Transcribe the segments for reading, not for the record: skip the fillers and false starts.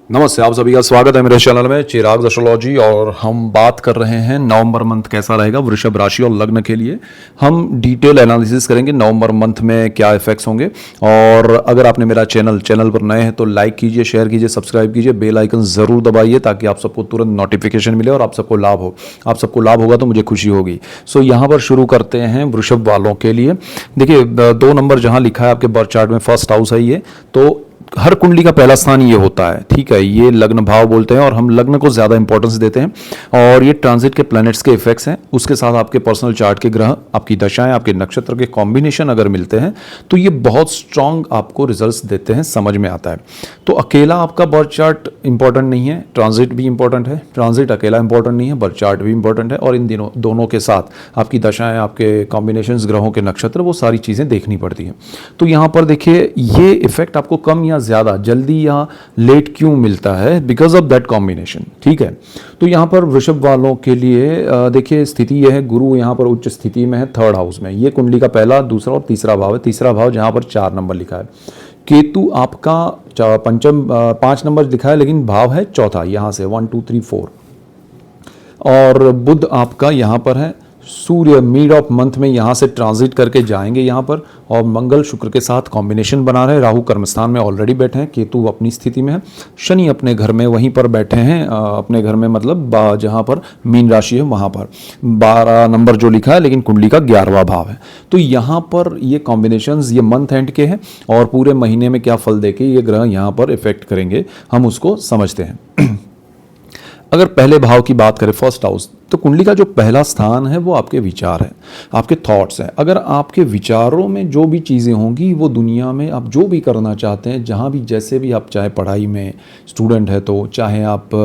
नमस्ते, आप सभी का स्वागत है मेरे चैनल में चिराग एस्ट्रोलॉजी। और हम बात कर रहे हैं नवंबर मंथ कैसा रहेगा वृषभ राशि और लग्न के लिए। हम डिटेल एनालिसिस करेंगे नवंबर मंथ में क्या इफेक्ट्स होंगे। और अगर आपने मेरा चैनल पर नए हैं तो लाइक कीजिए, शेयर कीजिए, सब्सक्राइब कीजिए, बेल आइकन ज़रूर दबाइए ताकि आप सबको तुरंत नोटिफिकेशन मिले और आप सबको लाभ हो। आप सबको लाभ होगा तो मुझे खुशी होगी। सो यहाँ पर शुरू करते हैं वृषभ वालों के लिए। देखिए 2 नंबर जहाँ लिखा है आपके बर्थ चार्ट में, फर्स्ट हाउस है ये, तो हर कुंडली का पहला स्थान ये होता है, ठीक है। ये लग्न भाव बोलते हैं और हम लग्न को ज़्यादा इंपॉर्टेंस देते हैं। और ये ट्रांजिट के प्लैनेट्स के इफेक्ट्स हैं, उसके साथ आपके पर्सनल चार्ट के ग्रह, आपकी दशाएं, आपके नक्षत्र के कॉम्बिनेशन अगर मिलते हैं तो ये बहुत स्ट्रांग आपको रिजल्ट्स देते हैं, समझ में आता है। तो अकेला आपका बर्थ चार्ट इंपॉर्टेंट नहीं है, ट्रांजिट भी इंपॉर्टेंट है। ट्रांजिट अकेला इंपॉर्टेंट नहीं है, बर्थ चार्ट भी इंपॉर्टेंट है। और इन दोनों के साथ आपकी दशाएं, आपके कॉम्बिनेशंस, ग्रहों के नक्षत्र, वो सारी चीज़ें देखनी पड़ती हैं। तो यहाँ पर देखिए ये इफेक्ट आपको कम या ज़्यादा, जल्दी या लेट क्यों मिलता है, बिकॉज ऑफ दैट कॉम्बिनेशन, ठीक है। तो यहाँ पर वृषभ वालों के लिए देखिए स्थिति यह है, गुरु यहाँ पर उच्च स्थिति में है, थर्ड हाउस में। ये कुंडली का पहला, दूसरा और तीसरा भाव है। तीसरा भाव जहाँ पर 4 नंबर लिखा है। केतु आपका पंचम 5 नंबर लिखा है लेकिन भाव है चौथा, यहाँ से 1 2 3 4। और बुध आपका यहाँ पर है। सूर्य मिड ऑफ मंथ में यहाँ से ट्रांजिट करके जाएंगे यहाँ पर। और मंगल शुक्र के साथ कॉम्बिनेशन बना रहे। राहु कर्मस्थान में ऑलरेडी बैठे हैं, केतु अपनी स्थिति में है, शनि अपने घर में वहीं पर बैठे हैं, अपने घर में मतलब जहाँ पर मीन राशि है वहाँ पर 12 नंबर जो लिखा है, लेकिन कुंडली का 11वां भाव है। तो यहाँ पर ये कॉम्बिनेशंस ये मंथ एंड के हैं और पूरे महीने में क्या फल देके ये ग्रह यहाँ पर इफेक्ट करेंगे हम उसको समझते हैं। अगर पहले भाव की बात करें, फर्स्ट हाउस, तो कुंडली का जो पहला स्थान है वो आपके विचार है, आपके थॉट्स हैं। अगर आपके विचारों में जो भी चीज़ें होंगी, वो दुनिया में आप जो भी करना चाहते हैं, जहाँ भी जैसे भी आप, चाहे पढ़ाई में स्टूडेंट है तो, चाहे आप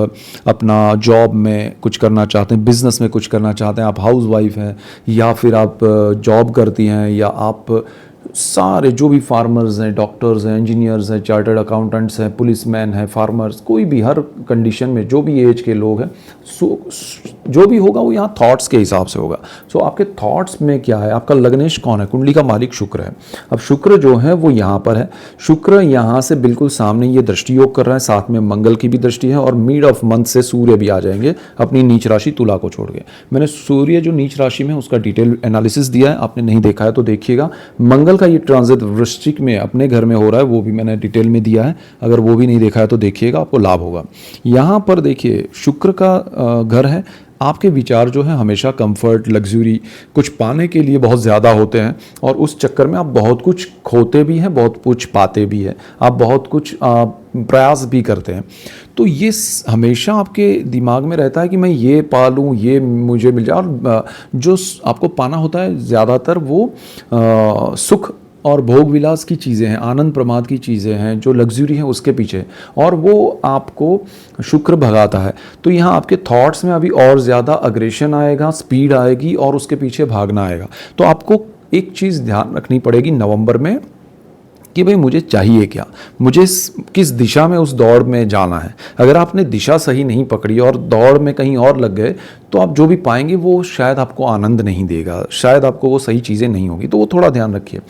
अपना जॉब में कुछ करना चाहते हैं, बिजनेस में कुछ करना चाहते हैं, आप हाउस वाइफ हैं या फिर आप जॉब करती हैं, या आप सारे जो भी फार्मर्स हैं, डॉक्टर्स हैं, इंजीनियर्स हैं, चार्टर्ड अकाउंटेंट्स हैं, पुलिसमैन हैं, फार्मर्स, कोई भी हर कंडीशन में जो भी एज के लोग हैं, जो भी होगा वो यहाँ थॉट्स के हिसाब से होगा। सो आपके थॉट्स में क्या है, आपका लग्नेश कौन है, कुंडली का मालिक शुक्र है। अब शुक्र जो है वो यहाँ पर है। शुक्र यहाँ से बिल्कुल सामने ये दृष्टि योग कर रहा है, साथ में मंगल की भी दृष्टि है। और मिड ऑफ मंथ से सूर्य भी आ जाएंगे अपनी नीच राशि तुला को छोड़ के। मैंने सूर्य जो नीच राशि में उसका डिटेल एनालिसिस दिया है, आपने नहीं देखा है तो देखिएगा। मंगल का ये ट्रांजिट वृश्चिक में अपने घर में हो रहा है, वो भी मैंने डिटेल में दिया है, अगर वो भी नहीं देखा है तो देखिएगा, आपको लाभ होगा। यहाँ पर देखिए शुक्र का घर है। आपके विचार जो है हमेशा कंफर्ट, लग्जरी, कुछ पाने के लिए बहुत ज़्यादा होते हैं और उस चक्कर में आप बहुत कुछ खोते भी हैं, बहुत कुछ पाते भी हैं, आप बहुत कुछ प्रयास भी करते हैं। तो ये हमेशा आपके दिमाग में रहता है कि मैं ये पा लूँ, ये मुझे मिल जाए। और जो आपको पाना होता है ज़्यादातर वो सुख और भोग विलास की चीज़ें हैं, आनंद प्रमाद की चीज़ें हैं, जो लग्जरी हैं उसके पीछे, और वो आपको शुक्र भगाता है। तो यहाँ आपके थॉट्स में अभी और ज़्यादा अग्रेशन आएगा, स्पीड आएगी और उसके पीछे भागना आएगा। तो आपको एक चीज़ ध्यान रखनी पड़ेगी नवंबर में कि भाई मुझे चाहिए क्या, मुझे किस दिशा में उस दौड़ में जाना है। अगर आपने दिशा सही नहीं पकड़ी और दौड़ में कहीं और लग गए तो आप जो भी पाएंगे वो शायद आपको आनंद नहीं देगा, शायद आपको वो सही चीज़ें नहीं होगी। तो वो थोड़ा ध्यान रखिए।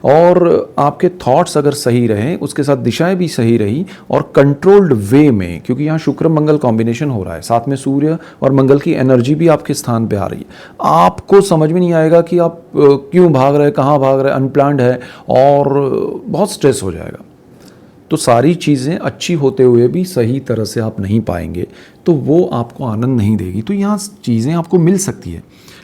और आपके थॉट्स अगर सही रहें, उसके साथ दिशाएं भी सही रही और कंट्रोल्ड वे में, क्योंकि यहाँ शुक्र मंगल कॉम्बिनेशन हो रहा है, साथ में सूर्य और मंगल की एनर्जी भी आपके स्थान पे आ रही है। आपको समझ में नहीं आएगा कि आप क्यों भाग रहे हैं, कहाँ भाग रहे हैं, अनप्लान्ड है और बहुत स्ट्रेस हो जाएगा। तो सारी चीज़ें अच्छी होते हुए भी सही तरह से आप नहीं पाएंगे तो वो आपको आनंद नहीं देगी। तो यहाँ चीज़ें आपको मिल सकती है,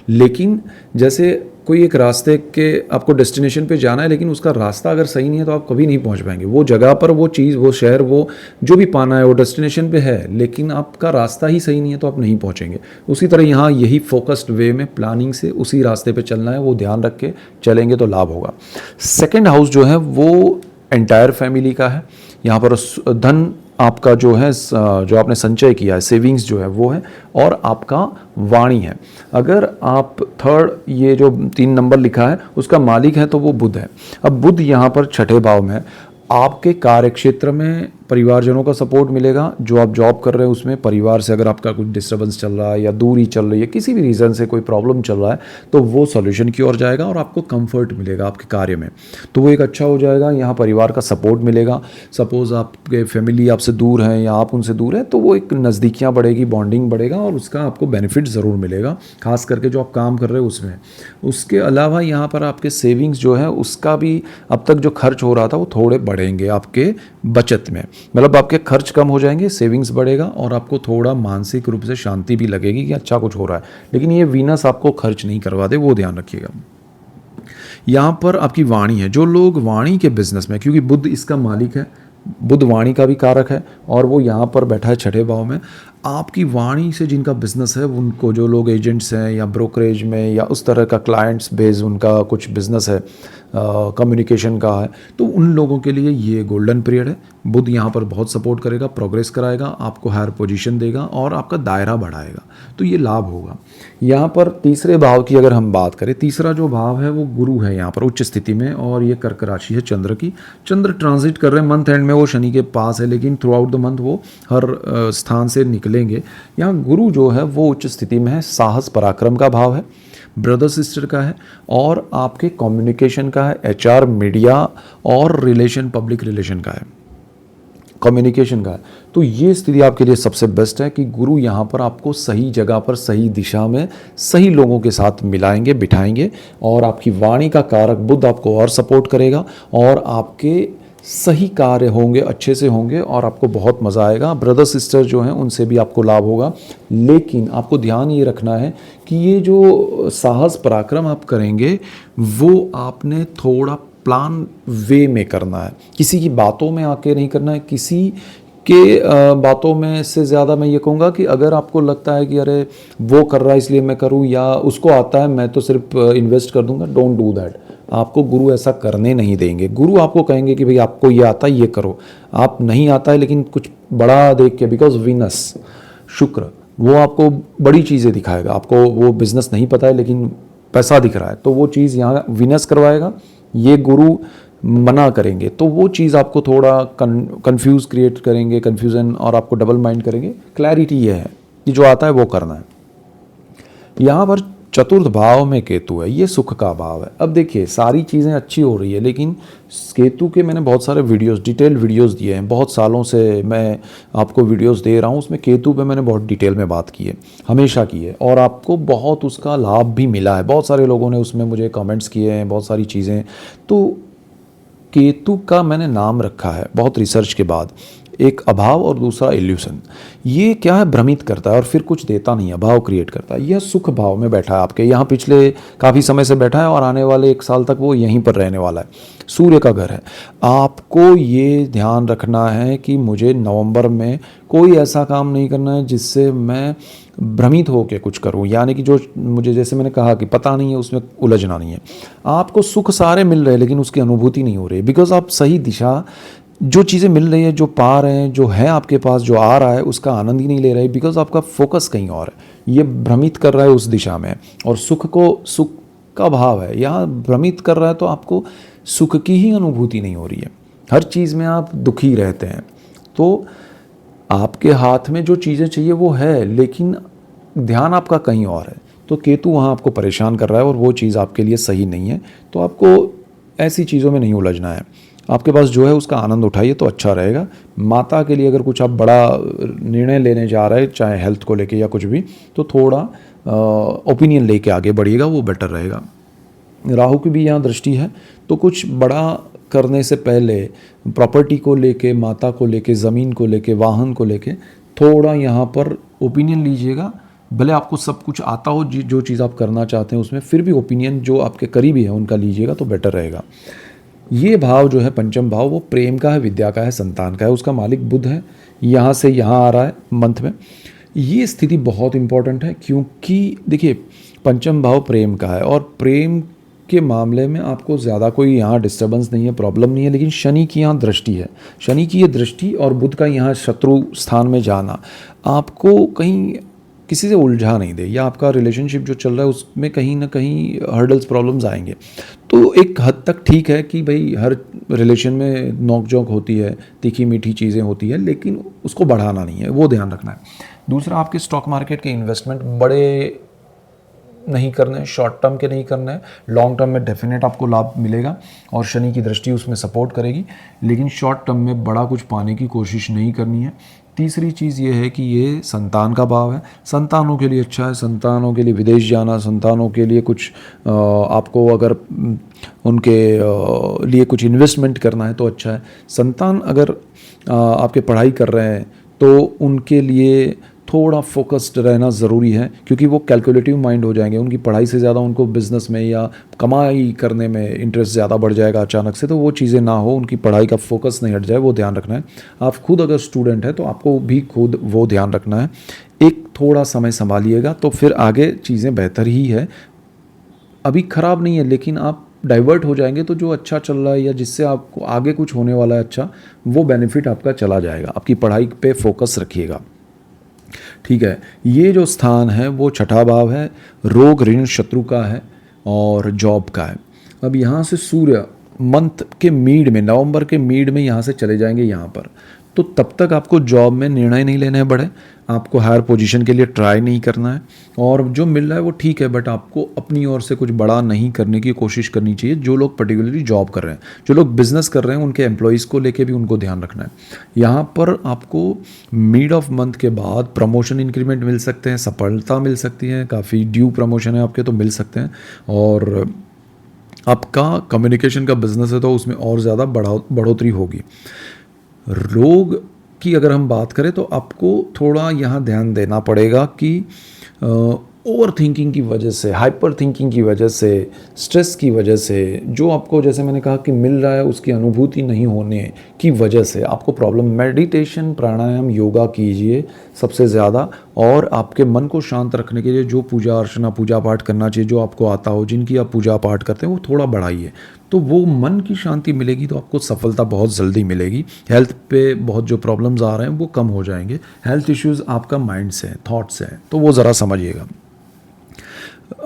लेकिन जैसे कोई एक रास्ते के आपको डेस्टिनेशन पे जाना है, लेकिन उसका रास्ता अगर सही नहीं है तो आप कभी नहीं पहुंच पाएंगे। वो जगह पर वो चीज़, वो शहर, वो जो भी पाना है वो डेस्टिनेशन पे है, लेकिन आपका रास्ता ही सही नहीं है तो आप नहीं पहुंचेंगे। उसी तरह यहाँ यही फोकस्ड वे में प्लानिंग से उसी रास्ते पे चलना है, वो ध्यान रख के चलेंगे तो लाभ होगा। सेकेंड हाउस जो है वो एंटायर फैमिली का है। यहाँ पर धन आपका जो है, जो आपने संचय किया है, सेविंग्स जो है वो है, और आपका वाणी है। अगर आप थर्ड, ये जो 3 नंबर लिखा है उसका मालिक है तो वो बुध है। अब बुध यहाँ पर छठे भाव में है। आपके कार्य क्षेत्र में परिवारजनों का सपोर्ट मिलेगा। जो आप जॉब कर रहे हैं उसमें परिवार से अगर आपका कुछ डिस्टर्बेंस चल रहा है या दूरी चल रही है, किसी भी रीज़न से कोई प्रॉब्लम चल रहा है, तो वो सॉल्यूशन की ओर जाएगा और आपको कंफर्ट मिलेगा आपके कार्य में, तो वो एक अच्छा हो जाएगा। यहाँ परिवार का सपोर्ट मिलेगा। सपोज़ आपके फैमिली आपसे दूर हैं या आप उनसे दूर हैं, तो वो एक नज़दीकियाँ बढ़ेगी, बॉन्डिंग बढ़ेगा और उसका आपको बेनिफिट ज़रूर मिलेगा, खास करके जो आप काम कर रहे हो उसमें। उसके अलावा यहाँ पर आपके सेविंग्स जो है उसका भी अब तक जो खर्च हो रहा था वो थोड़े बढ़ेंगे आपके बचत में, मतलब आपके खर्च कम हो जाएंगे, सेविंग्स बढ़ेगा और आपको थोड़ा मानसिक रूप से शांति भी लगेगी कि अच्छा कुछ हो रहा है। लेकिन ये वीनस आपको खर्च नहीं करवा दे, वो ध्यान रखिएगा। यहाँ पर आपकी वाणी है, जो लोग वाणी के बिजनेस में, क्योंकि बुध इसका मालिक है, बुध वाणी का भी कारक है और वो यहाँ पर बैठा है छठे भाव में। आपकी वाणी से जिनका बिजनेस है, उनको जो लोग एजेंट्स हैं या ब्रोकरेज में या उस तरह का क्लाइंट्स बेस उनका कुछ बिजनेस है, कम्युनिकेशन का है, तो उन लोगों के लिए ये गोल्डन पीरियड है। बुध यहाँ पर बहुत सपोर्ट करेगा, प्रोग्रेस कराएगा, आपको हायर पोजीशन देगा और आपका दायरा बढ़ाएगा, तो ये लाभ होगा। यहाँ पर तीसरे भाव की अगर हम बात करें, तीसरा जो भाव है वो गुरु है यहाँ पर उच्च स्थिति में, और ये कर्क राशि है चंद्र की। चंद्र ट्रांजिट कर रहे हैं, मंथ एंड में वो शनि के पास है, लेकिन थ्रू आउट द मंथ वो हर स्थान से निकलेंगे। यहाँ गुरु जो है वो उच्च स्थिति में है, साहस पराक्रम का भाव है, ब्रदर सिस्टर का है और आपके कम्युनिकेशन का है, एचआर, मीडिया और रिलेशन, पब्लिक रिलेशन का है, कम्युनिकेशन का है। तो ये स्थिति आपके लिए सबसे बेस्ट है कि गुरु यहाँ पर आपको सही जगह पर, सही दिशा में, सही लोगों के साथ मिलाएंगे, बिठाएंगे और आपकी वाणी का कारक बुध आपको और सपोर्ट करेगा और आपके सही कार्य होंगे, अच्छे से होंगे और आपको बहुत मज़ा आएगा। ब्रदर सिस्टर जो हैं उनसे भी आपको लाभ होगा, लेकिन आपको ध्यान ये रखना है कि ये जो साहस पराक्रम आप करेंगे वो आपने थोड़ा प्लान वे में करना है, किसी की बातों में आके नहीं करना है। किसी के बातों में से ज़्यादा मैं ये कहूँगा कि अगर आपको लगता है कि अरे वो कर रहा है इसलिए मैं करूँ, या उसको आता है मैं तो सिर्फ इन्वेस्ट कर दूंगा, डोंट डू दैट। आपको गुरु ऐसा करने नहीं देंगे। गुरु आपको कहेंगे कि भाई आपको ये आता है ये करो, आप नहीं आता है लेकिन कुछ बड़ा देख के, बिकॉज वीनस शुक्र वो आपको बड़ी चीज़ें दिखाएगा। आपको वो बिजनेस नहीं पता है लेकिन पैसा दिख रहा है, तो वो चीज़ यहाँ वीनस करवाएगा, ये गुरु मना करेंगे, तो वो चीज़ आपको थोड़ा कंफ्यूज क्रिएट करेंगे, कंफ्यूजन, और आपको डबल माइंड करेंगे। क्लैरिटी ये है कि जो आता है वो करना है। यहाँ पर चतुर्थ भाव में केतु है, ये सुख का भाव है। अब देखिए सारी चीज़ें अच्छी हो रही है, लेकिन केतु के मैंने बहुत सारे वीडियोस, डिटेल वीडियोस दिए हैं, बहुत सालों से मैं आपको वीडियोस दे रहा हूँ, उसमें केतु पे मैंने बहुत डिटेल में बात की है, हमेशा की है, और आपको बहुत उसका लाभ भी मिला है। बहुत सारे लोगों ने उसमें मुझे कमेंट्स किए हैं, बहुत सारी चीज़ें। तो केतु का मैंने नाम रखा है बहुत रिसर्च के बाद, एक अभाव और दूसरा इल्यूशन। ये क्या है, भ्रमित करता है और फिर कुछ देता नहीं है, अभाव क्रिएट करता है। यह सुख भाव में बैठा है आपके, यहाँ पिछले काफ़ी समय से बैठा है और आने वाले 1 साल तक वो यहीं पर रहने वाला है। सूर्य का घर है। आपको ये ध्यान रखना है कि मुझे नवंबर में कोई ऐसा काम नहीं करना है जिससे मैं भ्रमित होकर कुछ करूं, यानी कि जो मुझे, जैसे मैंने कहा कि पता नहीं है, उसमें उलझना नहीं है। आपको सुख सारे मिल रहे हैं लेकिन उसकी अनुभूति नहीं हो रही, बिकॉज आप सही दिशा, जो चीज़ें मिल रही है, जो पा रहे हैं, जो है आपके पास, जो आ रहा है, उसका आनंद ही नहीं ले रहे, बिकॉज आपका फोकस कहीं और है। ये भ्रमित कर रहा है उस दिशा में, और सुख को, सुख का भाव है यहाँ, भ्रमित कर रहा है, तो आपको सुख की ही अनुभूति नहीं हो रही है। हर चीज़ में आप दुखी रहते हैं, तो आपके हाथ में जो चीज़ें चाहिए वो है, लेकिन ध्यान आपका कहीं और है। तो केतु वहाँ आपको परेशान कर रहा है और वो चीज़ आपके लिए सही नहीं है। तो आपको ऐसी चीज़ों में नहीं उलझना है, आपके पास जो है उसका आनंद उठाइए तो अच्छा रहेगा। माता के लिए अगर कुछ आप बड़ा निर्णय लेने जा रहे हैं, चाहे हेल्थ को लेके या कुछ भी, तो थोड़ा ओपिनियन लेके आगे बढ़िएगा, वो बेटर रहेगा। राहु की भी यहाँ दृष्टि है, तो कुछ बड़ा करने से पहले प्रॉपर्टी को लेके, माता को लेके, ज़मीन को लेके, वाहन को लेके थोड़ा यहाँ पर ओपिनियन लीजिएगा। भले आपको सब कुछ आता हो, जो चीज़ आप करना चाहते हैं उसमें, फिर भी ओपिनियन जो आपके करीबी है उनका लीजिएगा तो बेटर रहेगा। ये भाव जो है पंचम भाव, वो प्रेम का है, विद्या का है, संतान का है, उसका मालिक बुध है, यहाँ से यहाँ आ रहा है मंथ में। ये स्थिति बहुत इंपॉर्टेंट है, क्योंकि देखिए पंचम भाव प्रेम का है और प्रेम के मामले में आपको ज़्यादा कोई यहाँ डिस्टर्बेंस नहीं है, प्रॉब्लम नहीं है, लेकिन शनि की यहाँ दृष्टि है। शनि की ये दृष्टि और बुध का यहाँ शत्रु स्थान में जाना आपको कहीं किसी से उलझा नहीं दे, या आपका रिलेशनशिप जो चल रहा है उसमें कहीं ना कहीं हर्डल्स, प्रॉब्लम्स आएंगे। तो एक हद तक ठीक है कि भाई हर रिलेशन में नोक झोंक होती है, तीखी मीठी चीज़ें होती है, लेकिन उसको बढ़ाना नहीं है, वो ध्यान रखना है। दूसरा, आपके स्टॉक मार्केट के इन्वेस्टमेंट बड़े नहीं करने हैं, शॉर्ट टर्म के नहीं करने हैं। लॉन्ग टर्म में डेफिनेट आपको लाभ मिलेगा और शनि की दृष्टि उसमें सपोर्ट करेगी, लेकिन शॉर्ट टर्म में बड़ा कुछ पाने की कोशिश नहीं करनी है। तीसरी चीज़ ये है कि ये संतान का भाव है, संतानों के लिए अच्छा है, संतानों के लिए विदेश जाना, संतानों के लिए कुछ आपको अगर उनके लिए कुछ इन्वेस्टमेंट करना है तो अच्छा है। संतान अगर आपके पढ़ाई कर रहे हैं तो उनके लिए थोड़ा फोकस्ड रहना ज़रूरी है, क्योंकि वो कैलकुलेटिव माइंड हो जाएंगे, उनकी पढ़ाई से ज़्यादा उनको बिज़नेस में या कमाई करने में इंटरेस्ट ज़्यादा बढ़ जाएगा अचानक से, तो वो चीज़ें ना हो, उनकी पढ़ाई का फोकस नहीं हट जाए, वो ध्यान रखना है। आप खुद अगर स्टूडेंट है तो आपको भी खुद वो ध्यान रखना है। एक थोड़ा समय संभालिएगा तो फिर आगे चीज़ें बेहतर ही है, अभी ख़राब नहीं है, लेकिन आप डाइवर्ट हो जाएंगे तो जो अच्छा चल रहा है या जिससे आपको आगे कुछ होने वाला है अच्छा, वो बेनिफिट आपका चला जाएगा। आपकी पढ़ाई पे फोकस रखिएगा, ठीक है। ये जो स्थान है वो छठा भाव है, रोग ऋण शत्रु का है और जॉब का है। अब यहाँ से सूर्य मंथ के मिड में, नवंबर के मिड में यहाँ से चले जाएंगे यहाँ पर, तो तब तक आपको जॉब में निर्णय नहीं लेने बड़े, आपको हायर पोजीशन के लिए ट्राई नहीं करना है, और जो मिल रहा है वो ठीक है, बट आपको अपनी ओर से कुछ बड़ा नहीं करने की कोशिश करनी चाहिए। जो लोग पर्टिकुलरली जॉब कर रहे हैं, जो लोग बिजनेस कर रहे हैं, उनके एम्प्लॉयज़ को लेके भी उनको ध्यान रखना है। यहाँ पर आपको मिड ऑफ मंथ के बाद प्रमोशन इंक्रीमेंट मिल सकते हैं, सफलता मिल सकती है, काफ़ी ड्यू प्रमोशन है आपके तो मिल सकते हैं, और आपका कम्युनिकेशन का बिजनेस है तो उसमें और ज़्यादा बढ़ोतरी होगी। रोग की अगर हम बात करें तो आपको थोड़ा यहाँ ध्यान देना पड़ेगा कि ओवर थिंकिंग की वजह से, हाइपर थिंकिंग की वजह से, स्ट्रेस की वजह से, जो आपको जैसे मैंने कहा कि मिल रहा है उसकी अनुभूति नहीं होने की वजह से आपको प्रॉब्लम। मेडिटेशन, प्राणायाम, योगा कीजिए सबसे ज़्यादा, और आपके मन को शांत रखने के लिए जो पूजा अर्चना, पूजा पाठ करना चाहिए, जो आपको आता हो, जिनकी आप पूजा पाठ करते हैं, वो थोड़ा बढ़ाइए, तो वो मन की शांति मिलेगी, तो आपको सफलता बहुत जल्दी मिलेगी। हेल्थ पे बहुत जो प्रॉब्लम्स आ रहे हैं वो कम हो जाएंगे। हेल्थ इश्यूज़ आपका माइंड से है, थॉट से है, तो वो ज़रा समझिएगा।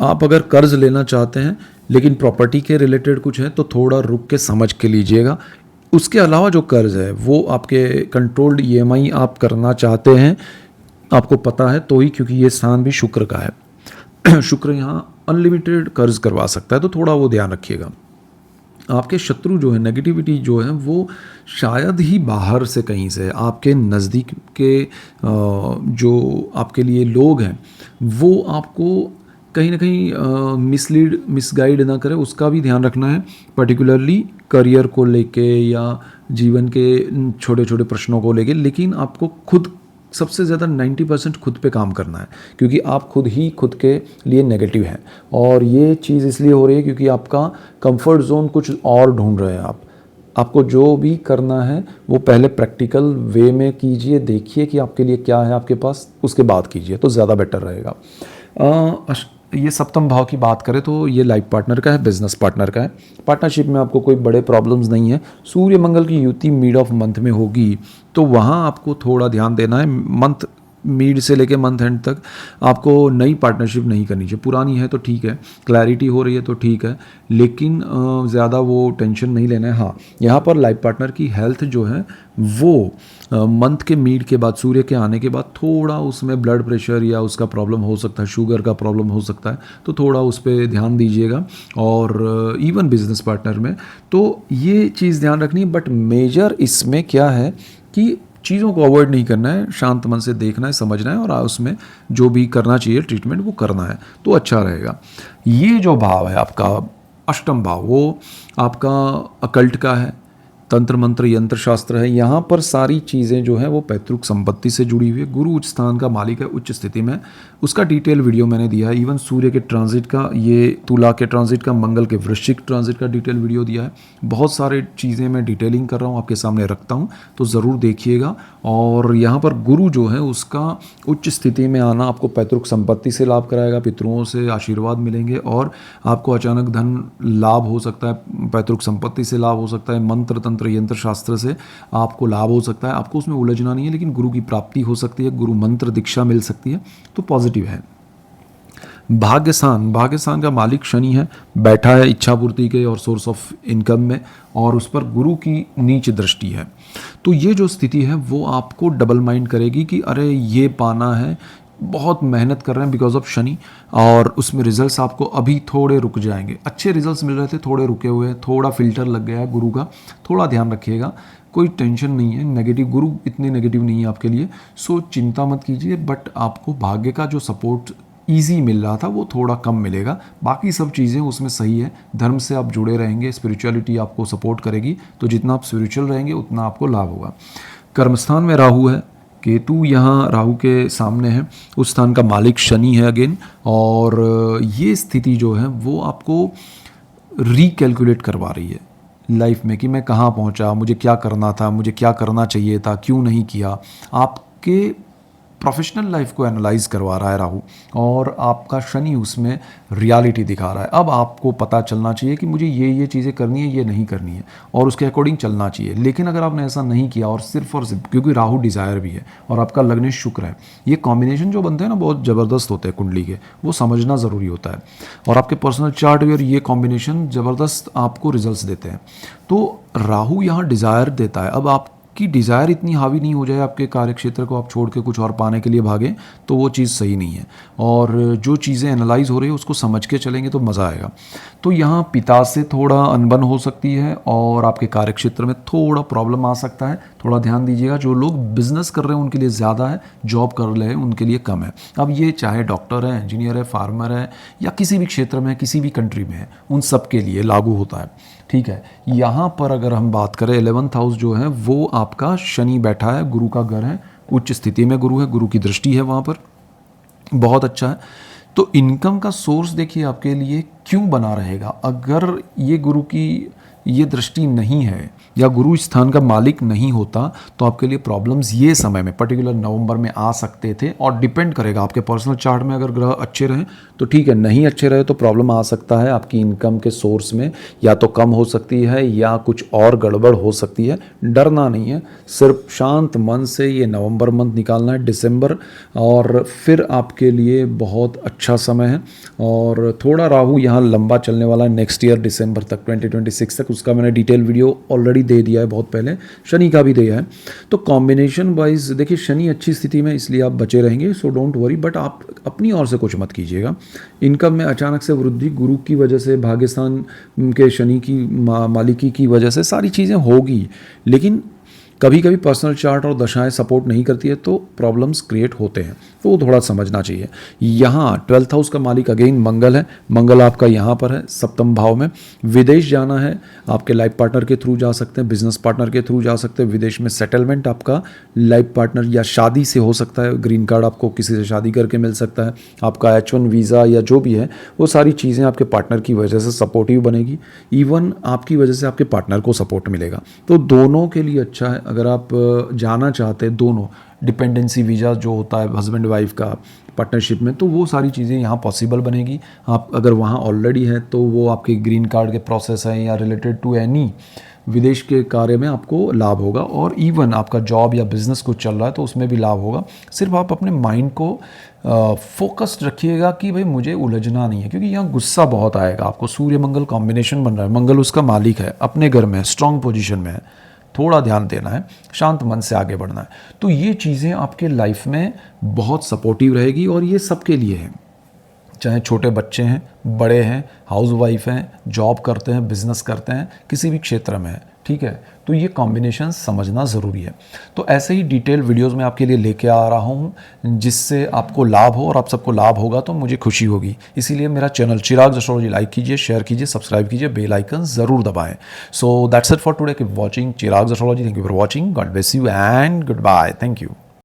आप अगर कर्ज लेना चाहते हैं लेकिन प्रॉपर्टी के रिलेटेड कुछ है तो थोड़ा रुक के समझ के लीजिएगा। उसके अलावा जो कर्ज है वो आपके कंट्रोल्ड ईएमआई आप करना चाहते हैं, आपको पता है तो ही, क्योंकि ये स्थान भी शुक्र का है। शुक्र यहाँ अनलिमिटेड कर्ज करवा सकता है, तो थोड़ा वो ध्यान रखिएगा। आपके शत्रु जो है, नेगेटिविटी जो है, वो शायद ही बाहर से कहीं से, आपके नज़दीक के जो आपके लिए लोग हैं वो आपको कहीं ना कहीं मिसगाइड ना करे, उसका भी ध्यान रखना है। पर्टिकुलरली करियर को लेके या जीवन के छोटे छोटे प्रश्नों को लेके, लेकिन आपको खुद सबसे ज़्यादा 90% खुद पे काम करना है, क्योंकि आप खुद ही खुद के लिए नेगेटिव हैं, और ये चीज़ इसलिए हो रही है क्योंकि आपका कंफर्ट जोन कुछ और ढूंढ रहे हैं। आपको जो भी करना है वो पहले प्रैक्टिकल वे में कीजिए, देखिए कि आपके लिए क्या है आपके पास, उसके बाद कीजिए तो ज़्यादा बेटर रहेगा। ये सप्तम भाव की बात करें तो ये लाइफ पार्टनर का है, बिजनेस पार्टनर का है। पार्टनरशिप में आपको कोई बड़े प्रॉब्लम्स नहीं है। सूर्य मंगल की युति मिड ऑफ मंथ में होगी, तो वहाँ आपको थोड़ा ध्यान देना है। मंथ मिड से लेके मंथ एंड तक आपको नई पार्टनरशिप नहीं करनी चाहिए। पुरानी है तो ठीक है, क्लैरिटी हो रही है तो ठीक है, लेकिन ज़्यादा वो टेंशन नहीं लेना है। हाँ, यहाँ पर लाइफ पार्टनर की हेल्थ जो है वो मंथ के मिड के बाद, सूर्य के आने के बाद, थोड़ा उसमें ब्लड प्रेशर या उसका प्रॉब्लम हो सकता है, शुगर का प्रॉब्लम हो सकता है, तो थोड़ा उस पर ध्यान दीजिएगा। और इवन बिजनेस पार्टनर में तो ये चीज़ ध्यान रखनी है। बट मेजर इसमें क्या है कि चीज़ों को अवॉइड नहीं करना है, शांत मन से देखना है, समझना है, और उसमें जो भी करना चाहिए ट्रीटमेंट वो करना है, तो अच्छा रहेगा। ये जो भाव है आपका अष्टम भाव, वो आपका अकल्ट का है, तंत्र मंत्र यंत्र शास्त्र है। यहाँ पर सारी चीज़ें जो है वो पैतृक संपत्ति से जुड़ी हुई है। गुरु उच्च स्थान का मालिक है, उच्च स्थिति में, उसका डिटेल वीडियो मैंने दिया है। इवन सूर्य के ट्रांजिट का, ये तुला के ट्रांजिट का, मंगल के वृश्चिक ट्रांजिट का डिटेल वीडियो दिया है। बहुत सारे चीज़ें मैं डिटेलिंग कर रहा हूँ, आपके सामने रखता हूँ, तो ज़रूर देखिएगा। और यहाँ पर गुरु जो है उसका उच्च स्थिति में आना आपको पैतृक संपत्ति से लाभ कराएगा, पितरों से आशीर्वाद मिलेंगे, और आपको अचानक धन लाभ हो सकता है, पैतृक संपत्ति से लाभ हो सकता है, मंत्र तंत्र यंत्र शास्त्र से आपको लाभ हो सकता है। आपको उसमें उलझना नहीं है, लेकिन गुरु की प्राप्ति हो सकती है, गुरु मंत्र दीक्षा मिल सकती है, तो पॉजिटिव है। भाग्य स्थान का मालिक शनि है, बैठा है इच्छा पूर्ति के और सोर्स ऑफ इनकम में, और उस पर गुरु की नीच दृष्टि है। तो ये जो स्थिति है वो आपको डबल माइंड करेगी कि अरे ये पाना है, बहुत मेहनत कर रहे हैं बिकॉज ऑफ शनि, और उसमें रिजल्ट्स आपको अभी थोड़े रुक जाएंगे। अच्छे रिजल्ट्स मिल रहे थे, थोड़े रुके हुए हैं, थोड़ा फिल्टर लग गया है गुरु का, थोड़ा ध्यान रखिएगा। कोई टेंशन नहीं है, नेगेटिव गुरु इतने नेगेटिव नहीं है आपके लिए, सो चिंता मत कीजिए। बट आपको भाग्य का जो सपोर्ट ईजी मिल रहा था वो थोड़ा कम मिलेगा, बाकी सब चीज़ें उसमें सही है। धर्म से आप जुड़े रहेंगे, स्पिरिचुअलिटी आपको सपोर्ट करेगी, तो जितना आप स्पिरिचुअल रहेंगे उतना आपको लाभ होगा। कर्मस्थान में राहु है, केतु यहाँ राहु के सामने है, उस स्थान का मालिक शनि है अगेन, और ये स्थिति जो है वो आपको रिकैलकुलेट करवा रही है लाइफ में कि मैं कहाँ पहुँचा, मुझे क्या करना था, मुझे क्या करना चाहिए था, क्यों नहीं किया। आपके प्रोफेशनल लाइफ को एनालाइज करवा रहा है राहु, और आपका शनि उसमें रियलिटी दिखा रहा है। अब आपको पता चलना चाहिए कि मुझे ये चीज़ें करनी है, ये नहीं करनी है, और उसके अकॉर्डिंग चलना चाहिए। लेकिन अगर आपने ऐसा नहीं किया और सिर्फ क्योंकि राहु डिज़ायर भी है और आपका लग्न शुक्र है, ये कॉम्बिनेशन जो बनते हैं ना बहुत ज़बरदस्त होते हैं कुंडली के, वो समझना ज़रूरी होता है। और आपके पर्सनल चार्ट में ये कॉम्बिनेशन ज़बरदस्त आपको रिजल्ट्स देते हैं। तो राहु यहाँ डिज़ायर देता है। अब आप कि डिज़ायर इतनी हावी नहीं हो जाए आपके कार्य क्षेत्र को आप छोड़ के कुछ और पाने के लिए भागें, तो वो चीज़ सही नहीं है। और जो चीज़ें एनालाइज हो रही है उसको समझ के चलेंगे तो मज़ा आएगा। तो यहाँ पिता से थोड़ा अनबन हो सकती है, और आपके कार्य क्षेत्र में थोड़ा प्रॉब्लम आ सकता है, थोड़ा ध्यान दीजिएगा। जो लोग बिजनेस कर रहे हैं उनके लिए ज़्यादा है, जॉब कर रहे हैं उनके लिए कम है। अब ये चाहे डॉक्टर है, इंजीनियर है, फार्मर है, या किसी भी क्षेत्र में, किसी भी कंट्री में है, उन सब के लिए लागू होता है। ठीक है, यहाँ पर अगर हम बात करें 11th हाउस जो है वो आपका शनि बैठा है, गुरु का घर है, उच्च स्थिति में गुरु है, गुरु की दृष्टि है वहाँ पर, बहुत अच्छा है। तो इनकम का सोर्स देखिए आपके लिए क्यों बना रहेगा। अगर ये गुरु की ये दृष्टि नहीं है या गुरु स्थान का मालिक नहीं होता तो आपके लिए प्रॉब्लम्स ये समय में पर्टिकुलर नवंबर में आ सकते थे। और डिपेंड करेगा आपके पर्सनल चार्ट में, अगर ग्रह अच्छे रहें तो ठीक है, नहीं अच्छे रहे तो प्रॉब्लम आ सकता है आपकी इनकम के सोर्स में, या तो कम हो सकती है या कुछ और गड़बड़ हो सकती है। डरना नहीं है, सिर्फ शांत मन से ये नवंबर मंथ निकालना है, दिसंबर, और फिर आपके लिए बहुत अच्छा समय है। और थोड़ा राहु यहाँ लंबा चलने वाला है, नेक्स्ट ईयर दिसंबर तक, 2026 तक। उसका मैंने डिटेल वीडियो ऑलरेडी दे दिया है बहुत पहले, शनि का भी दिया है। तो कॉम्बिनेशन वाइज देखिए शनि अच्छी स्थिति में, इसलिए आप बचे रहेंगे, सो डोंट वरी। बट आप अपनी ओर से कुछ मत कीजिएगा। इनकम में अचानक से वृद्धि गुरु की वजह से, भाग्यस्थान के शनि की मालिकी की वजह से सारी चीज़ें होगी, लेकिन कभी कभी पर्सनल चार्ट और दशाएं सपोर्ट नहीं करती है तो प्रॉब्लम्स क्रिएट होते हैं, तो वो थोड़ा समझना चाहिए। यहाँ 12th हाउस का मालिक अगेन मंगल है, मंगल आपका यहाँ पर है सप्तम भाव में। विदेश जाना है, आपके लाइफ पार्टनर के थ्रू जा सकते हैं, बिजनेस पार्टनर के थ्रू जा सकते हैं विदेश में। सेटलमेंट आपका लाइफ पार्टनर या शादी से हो सकता है, ग्रीन कार्ड आपको किसी से शादी करके मिल सकता है। आपका H1 वीज़ा या जो भी है वो सारी चीज़ें आपके पार्टनर की वजह से सपोर्टिव बनेगी, इवन आपकी वजह से आपके पार्टनर को सपोर्ट मिलेगा। तो दोनों के लिए अच्छा है। अगर आप जाना चाहते हैं दोनों, डिपेंडेंसी वीज़ा जो होता है हस्बैंड वाइफ का पार्टनरशिप में, तो वो सारी चीज़ें यहाँ पॉसिबल बनेगी। आप अगर वहाँ ऑलरेडी है तो वो आपके ग्रीन कार्ड के प्रोसेस हैं या रिलेटेड टू एनी विदेश के कार्य में आपको लाभ होगा। और इवन आपका जॉब या बिजनेस कुछ चल रहा है तो उसमें भी लाभ होगा। सिर्फ आप अपने माइंड को फोकस्ड रखिएगा कि भाई मुझे उलझना नहीं है, क्योंकि यहाँ गुस्सा बहुत आएगा आपको। सूर्य मंगल कॉम्बिनेशन बन रहा है, मंगल उसका मालिक है, अपने घर में है, स्ट्रांग पोजीशन में है, थोड़ा ध्यान देना है, शांत मन से आगे बढ़ना है। तो ये चीज़ें आपके लाइफ में बहुत सपोर्टिव रहेगी, और ये सबके लिए है, चाहे छोटे बच्चे हैं, बड़े हैं, हाउसवाइफ हैं, जॉब करते हैं, बिजनेस करते हैं, किसी भी क्षेत्र में है। ठीक है, तो ये कॉम्बिनेशन समझना ज़रूरी है। तो ऐसे ही डिटेल वीडियोस में आपके लिए लेके आ रहा हूँ, जिससे आपको लाभ हो, और आप सबको लाभ होगा तो मुझे खुशी होगी। इसीलिए मेरा चैनल चिराग एस्ट्रोलॉजी लाइक कीजिए, शेयर कीजिए, सब्सक्राइब कीजिए, बेल आइकन ज़रूर दबाएं। So that's it for today, keep watching Chirag astrology. Thank you for watching, God bless you and goodbye, thank you.